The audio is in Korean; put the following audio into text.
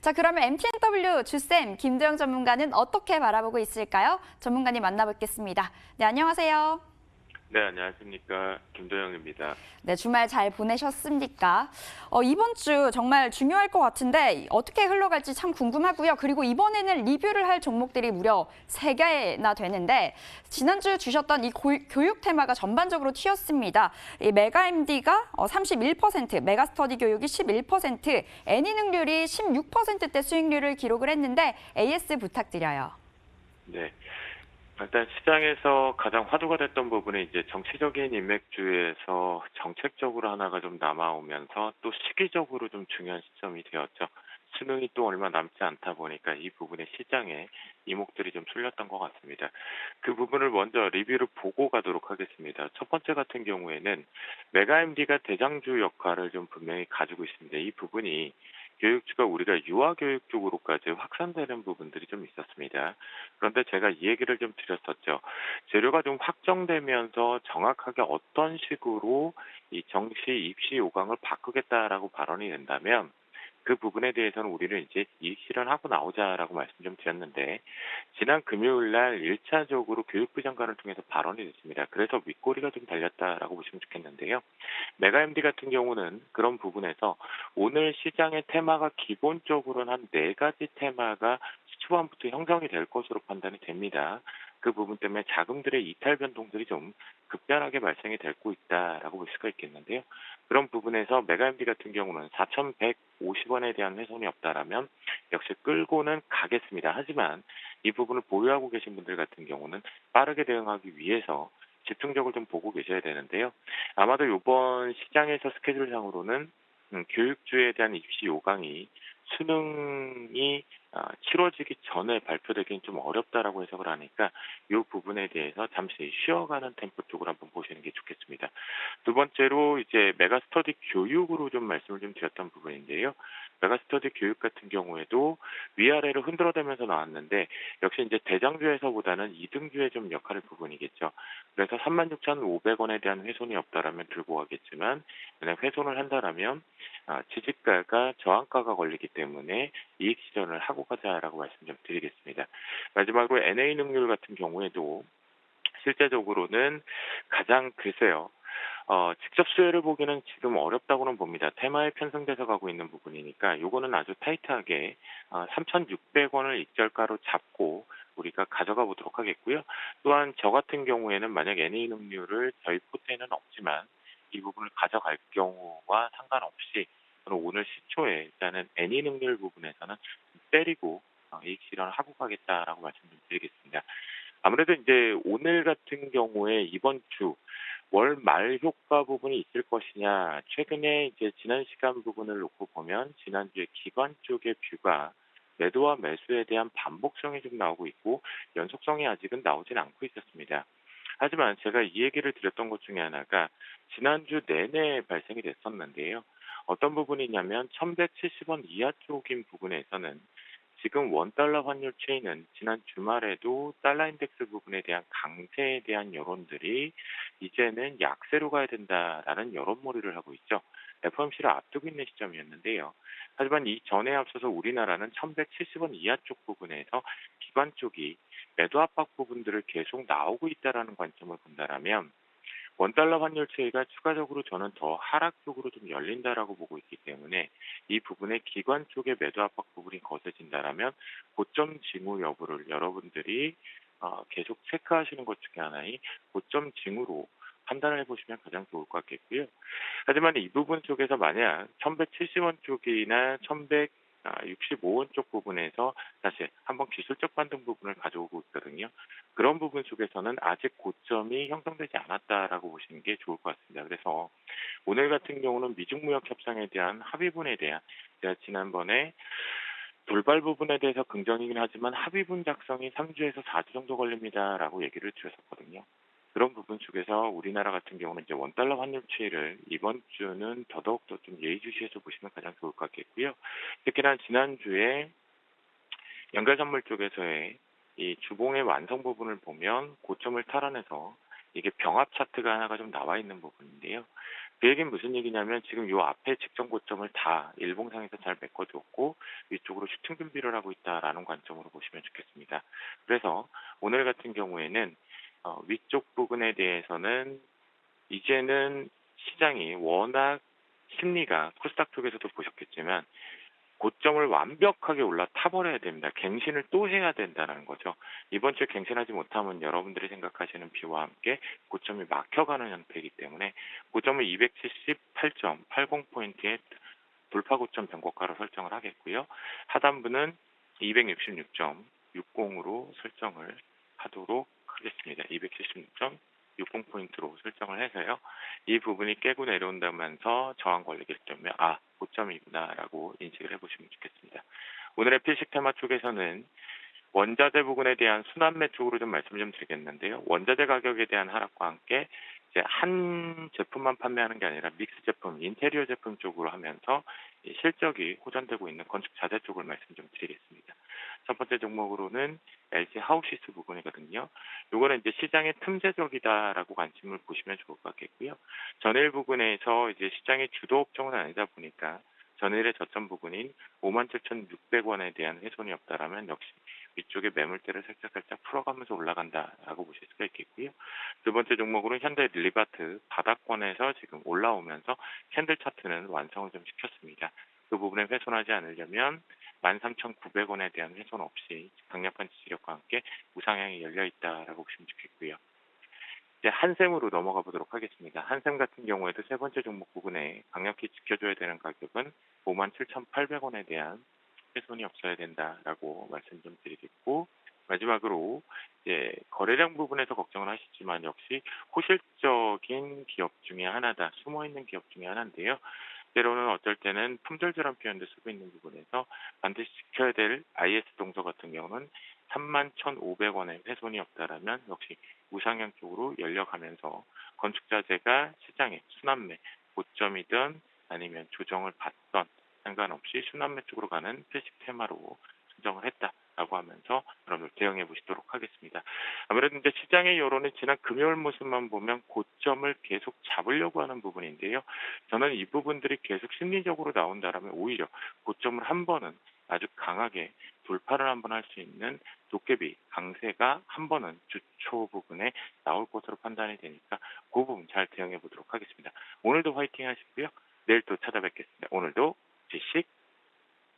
자, 그러면 MTNW 주쌤 김도영 전문가는 어떻게 바라보고 있을까요? 전문가님 만나뵙겠습니다. 네, 안녕하세요. 네, 안녕하십니까. 김도영입니다. 네, 주말 잘 보내셨습니까? 이번 주 정말 중요할 것 같은데 어떻게 흘러갈지 참 궁금하고요. 그리고 이번에는 리뷰를 할 종목들이 무려 3개나 되는데 지난주 주셨던 이 교육 테마가 전반적으로 튀었습니다. 이 메가MD가 31%, 메가스터디 교육이 11%, 애니능률이 16%대 수익률을 기록을 했는데 AS 부탁드려요. 네. 일단 시장에서 가장 화두가 됐던 부분이 이제 정치적인 인맥주에서 정책적으로 하나가 좀 남아오면서 또 시기적으로 좀 중요한 시점이 되었죠. 수능이 또 얼마 남지 않다 보니까 이 부분에 시장에 이목들이 좀 쏠렸던 것 같습니다. 그 부분을 먼저 리뷰를 보고 가도록 하겠습니다. 첫 번째 같은 경우에는 메가MD가 대장주 역할을 좀 분명히 가지고 있습니다. 이 부분이 교육주가 우리가 유아교육 쪽으로까지 확산되는 부분들이 좀 있었습니다. 그런데 제가 이 얘기를 좀 드렸었죠. 재료가 좀 확정되면서 정확하게 어떤 식으로 이 정시 입시 요강을 바꾸겠다라고 발언이 된다면 그 부분에 대해서는 우리는 이제 이익 실현하고 나오자라고 말씀 좀 드렸는데 지난 금요일 날 1차적으로 교육부 장관을 통해서 발언이 됐습니다. 그래서 윗꼬리가 좀 달렸다라고 보시면 좋겠는데요. 메가MD 같은 경우는 그런 부분에서 오늘 시장의 테마가 기본적으로는 한 4가지 테마가 초반부터 형성이 될 것으로 판단이 됩니다. 그 부분 때문에 자금들의 이탈 변동들이 좀 급변하게 발생이 되고 있다라고 볼 수가 있겠는데요. 그런 부분에서 메가MD 같은 경우는 4,150원에 대한 훼손이 없다라면 역시 끌고는 가겠습니다. 하지만 이 부분을 보유하고 계신 분들 같은 경우는 빠르게 대응하기 위해서 집중적으로 좀 보고 계셔야 되는데요. 아마도 이번 시장에서 스케줄상으로는 교육주에 대한 입시 요강이 수능이 치러지기 전에 발표되기는 좀 어렵다라고 해석을 하니까 이 부분에 대해서 잠시 쉬어가는 템포 쪽으로 한번 보시는 게 좋겠습니다. 두 번째로 이제 메가스터디 교육으로 좀 말씀을 좀 드렸던 부분인데요. 메가스터디 교육 같은 경우에도 위아래로 흔들어대면서 나왔는데 역시 이제 대장주에서보다는 이등주의 좀 역할의 부분이겠죠. 그래서 36,500원에 대한 훼손이 없다라면 들고 가겠지만 만약 훼손을 한다라면 지지가가 저항가가 걸리기 때문에 이익 실현을 하고 가자라고 말씀 좀 드리겠습니다. 마지막으로 NA 능률 같은 경우에도 실제적으로는 가장 글쎄요. 직접 수혜를 보기는 지금 어렵다고는 봅니다. 테마에 편성돼서 가고 있는 부분이니까 요거는 아주 타이트하게 3,600원을 익절가로 잡고 우리가 가져가 보도록 하겠고요. 또한 저 같은 경우에는 만약 NA 능률을 저희 포트에는 없지만 이 부분을 가져갈 경우와 상관없이 저는 오늘 시초에 일단은 NA 능률 부분에서는 때리고 이익 실현을 하고 가겠다라고 말씀 좀 드리겠습니다. 아무래도 이제 오늘 같은 경우에 이번 주 월 말 효과 부분이 있을 것이냐. 최근에 이제 지난 시간 부분을 놓고 보면 지난주에 기관 쪽의 뷰가 매도와 매수에 대한 반복성이 좀 나오고 있고 연속성이 아직은 나오진 않고 있었습니다. 하지만 제가 이 얘기를 드렸던 것 중에 하나가 지난주 내내 발생이 됐었는데요. 어떤 부분이냐면 1170원 이하 쪽인 부분에서는 지금 원달러 환율 체인은 지난 주말에도 달러 인덱스 부분에 대한 강세에 대한 여론들이 이제는 약세로 가야 된다라는 여론몰이를 하고 있죠. FOMC를 앞두고 있는 시점이었는데요. 하지만 이 전에 앞서서 우리나라는 1170원 이하 쪽 부분에서 기관 쪽이 매도 압박 부분들을 계속 나오고 있다라는 관점을 본다라면 원달러 환율 체계가 추가적으로 저는 더 하락 쪽으로 좀 열린다라고 보고 있기 때문에 이 부분에 기관 쪽의 매도 압박 부분이 거세진다라면 고점 징후 여부를 여러분들이 계속 체크하시는 것 중에 하나인 고점 징후로 판단을 해보시면 가장 좋을 것 같겠고요. 하지만 이 부분 쪽에서 만약 1170원 쪽이나 1165원 쪽 부분에서 사실 한번 기술적 반등 부분을 가져오고 있거든요. 그런 부분 속에서는 아직 고점이 형성되지 않았다라고 보시는 게 좋을 것 같습니다. 그래서 오늘 같은 경우는 미중무역 협상에 대한 합의분에 대한 제가 지난번에 돌발 부분에 대해서 긍정이긴 하지만 합의분 작성이 3주에서 4주 정도 걸립니다라고 얘기를 드렸었거든요. 그런 부분 속에서 우리나라 같은 경우는 이제 원달러 환율 추이를 이번 주는 더더욱더 좀 예의주시해서 보시면 가장 좋을 것 같겠고요. 특히나 지난주에 연결선물 쪽에서의 이 주봉의 완성 부분을 보면 고점을 탈환해서 이게 병합 차트가 하나가 좀 나와 있는 부분인데요. 그 얘기는 무슨 얘기냐면 지금 요 앞에 직전 고점을 다 일봉상에서 잘 메꿔줬고 위쪽으로 슈팅 준비를 하고 있다라는 관점으로 보시면 좋겠습니다. 그래서 오늘 같은 경우에는 위쪽 부분에 대해서는 이제는 시장이 워낙 심리가 코스닥 쪽에서도 보셨겠지만 고점을 완벽하게 올라타버려야 됩니다. 갱신을 또 해야 된다는 거죠. 이번 주에 갱신하지 못하면 여러분들이 생각하시는 비와 함께 고점이 막혀가는 형태이기 때문에 고점을 278.80포인트의 돌파 고점 변곡가로 설정을 하겠고요. 하단부는 266.60으로 설정을 하도록 하겠습니다. 276.60포인트로 설정을 해서요. 이 부분이 깨고 내려온다면서 저항 걸리기 때문에 고점이구나라고 인식을 해보시면 좋겠습니다. 오늘의 필식 테마 쪽에서는 원자재 부분에 대한 순환매 쪽으로 좀 말씀 좀 드리겠는데요. 원자재 가격에 대한 하락과 함께 이제 한 제품만 판매하는 게 아니라 믹스 제품, 인테리어 제품 쪽으로 하면서 이 실적이 호전되고 있는 건축 자재 쪽을 말씀 좀 드리겠습니다. 첫 번째 종목으로는 LG 하우시스 부분이거든요. 요거는 이제 시장의 틈새적이다라고 관심을 보시면 좋을 것 같겠고요. 전일 부분에서 이제 시장의 주도 업종은 아니다 보니까 전일의 저점 부분인 57,600원에 대한 훼손이 없다라면 역시 위쪽에 매물대를 살짝 풀어가면서 올라간다라고 보실 수가 있겠고요. 두 번째 종목으로는 현대 릴리바트 바닥권에서 지금 올라오면서 캔들 차트는 완성을 좀 시켰습니다. 그 부분에 훼손하지 않으려면 13,900원에 대한 훼손 없이 강력한 지지력과 함께 우상향이 열려 있다라고 보시면 좋겠고요. 이제 한샘으로 넘어가 보도록 하겠습니다. 한샘 같은 경우에도 세 번째 종목 부분에 강력히 지켜줘야 되는 가격은 57,800원에 대한 훼손이 없어야 된다라고 말씀 좀 드리겠고, 마지막으로 이제 거래량 부분에서 걱정을 하시지만 역시 호실적인 기업 중에 하나다, 숨어 있는 기업 중에 하나인데요. 때로는 어쩔 때는 품절주란 표현도 쓰고 있는 부분에서 반드시 지켜야 될 IS 동서 같은 경우는 31,500원의 훼손이 없다라면 역시 우상향 쪽으로 열려가면서 건축자재가 시장의 순환매 고점이든 아니면 조정을 받던 상관없이 순환매 쪽으로 가는 필식 테마로 선정을 했다라고 하면서 여러분들 대응해 보시도록 하겠습니다. 아무래도 이제 시장의 여론이 지난 금요일 모습만 보면 고점을 계속 잡으려고 하는 부분인데요. 저는 이 부분들이 계속 심리적으로 나온다라면 오히려 고점을 한 번은 아주 강하게 돌파를 한번 할 수 있는 도깨비 강세가 한 번은 주초 부분에 나올 것으로 판단이 되니까 그 부분 잘 대응해 보도록 하겠습니다. 오늘도 화이팅 하시고요. 내일 또 찾아뵙겠습니다. 오늘도 지식